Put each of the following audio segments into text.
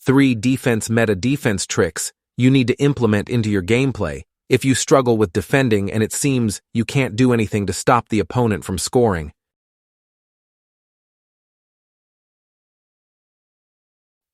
3 defense meta defense tricks you need to implement into your gameplay if you struggle with defending and it seems you can't do anything to stop the opponent from scoring.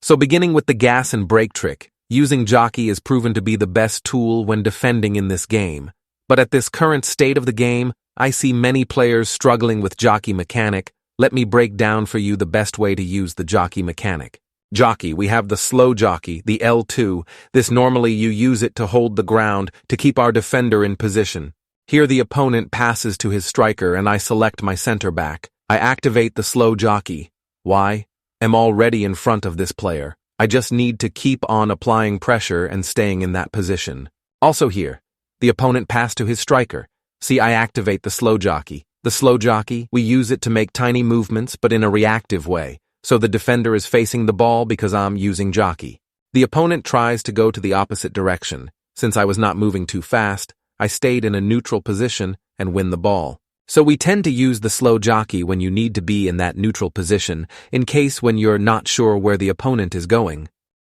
So beginning with the gas and brake trick, using jockey is proven to be the best tool when defending in this game. But at this current state of the game, I see many players struggling with jockey mechanic. Let me break down for you the best way to use the jockey mechanic. Jockey, we have the slow jockey, the L2. This normally you use it to hold the ground to keep our defender in position. Here the opponent passes to his striker and I select my center back. I activate the slow jockey. Why? I'm already in front of this player. I just need to keep on applying pressure and staying in that position. Also here, the opponent passed to his striker. See, I activate the slow jockey. The slow jockey, we use it to make tiny movements but in a reactive way. So the defender is facing the ball because I'm using jockey. The opponent tries to go to the opposite direction. Since I was not moving too fast, I stayed in a neutral position and win the ball. So we tend to use the slow jockey when you need to be in that neutral position, in case when you're not sure where the opponent is going.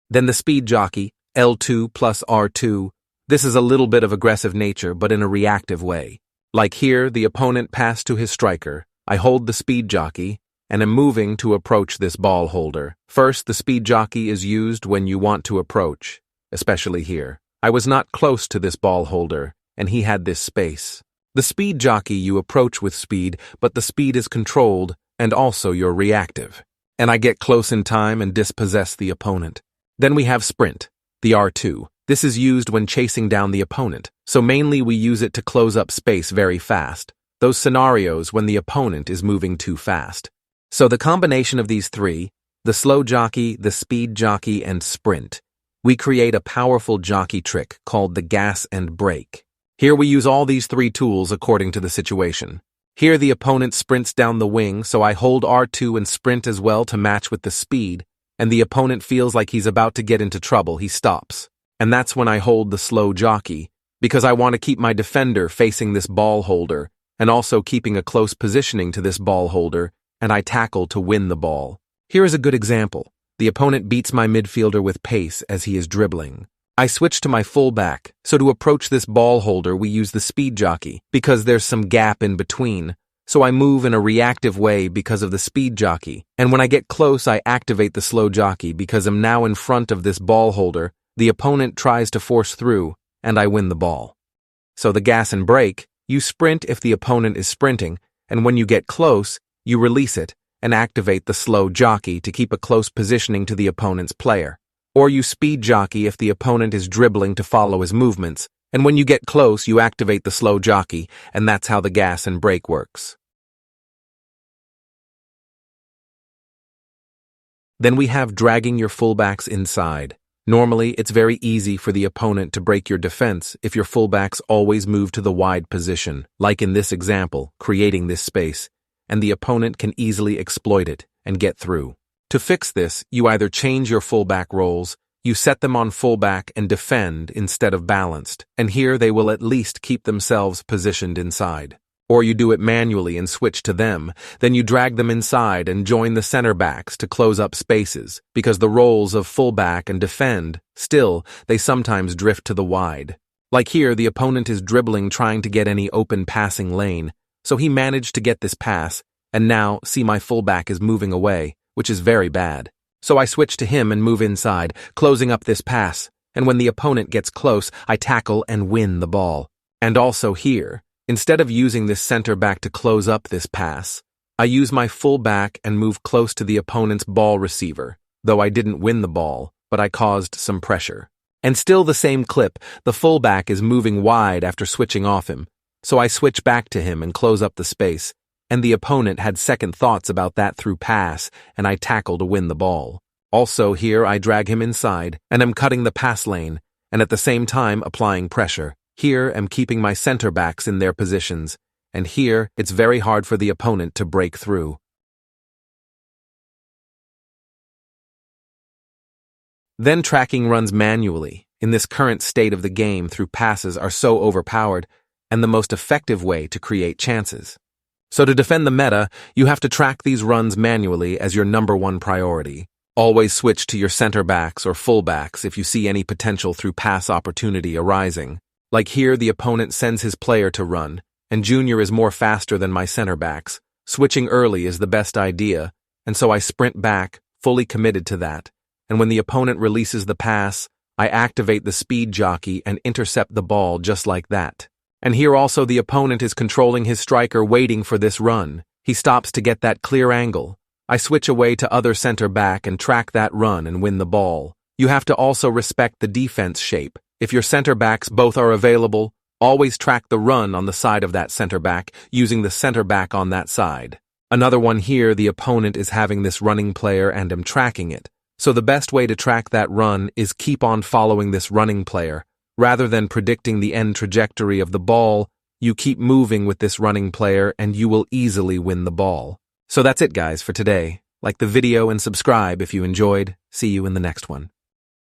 Then the speed jockey, L2 plus R2. This is a little bit of aggressive nature, but in a reactive way. Like here, the opponent passed to his striker. I hold the speed jockey, and am moving to approach this ball holder. First, the speed jockey is used when you want to approach, especially here. I was not close to this ball holder, and he had this space. The speed jockey you approach with speed, but the speed is controlled, and also you're reactive. And I get close in time and dispossess the opponent. Then we have sprint, the R2. This is used when chasing down the opponent, so mainly we use it to close up space very fast. Those scenarios when the opponent is moving too fast. So the combination of these three, the slow jockey, the speed jockey, and sprint, we create a powerful jockey trick called the gas and brake. Here we use all these 3 tools according to the situation. Here the opponent sprints down the wing, so I hold R2 and sprint as well to match with the speed, and the opponent feels like he's about to get into trouble, he stops. And that's when I hold the slow jockey, because I want to keep my defender facing this ball holder, and also keeping a close positioning to this ball holder, and I tackle to win the ball. Here is a good example. The opponent beats my midfielder with pace as he is dribbling. I switch to my fullback, so to approach this ball holder we use the speed jockey, because there's some gap in between, so I move in a reactive way because of the speed jockey, and when I get close I activate the slow jockey because I'm now in front of this ball holder, the opponent tries to force through, and I win the ball. So the gas and brake, you sprint if the opponent is sprinting, and when you get close, you release it and activate the slow jockey to keep a close positioning to the opponent's player. Or you speed jockey if the opponent is dribbling to follow his movements, and when you get close you activate the slow jockey, and that's how the gas and brake works. Then we have dragging your fullbacks inside. Normally, it's very easy for the opponent to break your defense if your fullbacks always move to the wide position, like in this example, creating this space, and the opponent can easily exploit it and get through. To fix this, you either change your fullback roles, you set them on fullback and defend instead of balanced, and here they will at least keep themselves positioned inside. Or you do it manually and switch to them, then you drag them inside and join the center backs to close up spaces, because the roles of fullback and defend, still, they sometimes drift to the wide. Like here, the opponent is dribbling trying to get any open passing lane, so he managed to get this pass, and now, see my fullback is moving away, which is very bad. So I switch to him and move inside, closing up this pass, and when the opponent gets close, I tackle and win the ball. And also here, instead of using this center back to close up this pass, I use my fullback and move close to the opponent's ball receiver, though I didn't win the ball, but I caused some pressure. And still the same clip, the fullback is moving wide after switching off him, so I switch back to him and close up the space, and the opponent had second thoughts about that through pass, and I tackle to win the ball. Also here I drag him inside, and am cutting the pass lane, and at the same time applying pressure. Here I'm keeping my center backs in their positions, and here it's very hard for the opponent to break through. Then tracking runs manually, in this current state of the game through passes are so overpowered, and the most effective way to create chances. So to defend the meta, you have to track these runs manually as your #1 priority. Always switch to your center backs or fullbacks if you see any potential through pass opportunity arising. Like here, the opponent sends his player to run, and Junior is more faster than my center backs. Switching early is the best idea, and so I sprint back, fully committed to that. And when the opponent releases the pass, I activate the speed jockey and intercept the ball just like that. And here also the opponent is controlling his striker waiting for this run. He stops to get that clear angle. I switch away to other center back and track that run and win the ball. You have to also respect the defense shape. If your center backs both are available, always track the run on the side of that center back, using the center back on that side. Another one here, the opponent is having this running player and am tracking it. So the best way to track that run is keep on following this running player. Rather than predicting the end trajectory of the ball, you keep moving with this running player and you will easily win the ball. So that's it, guys, for today. Like the video and subscribe if you enjoyed. See you in the next one.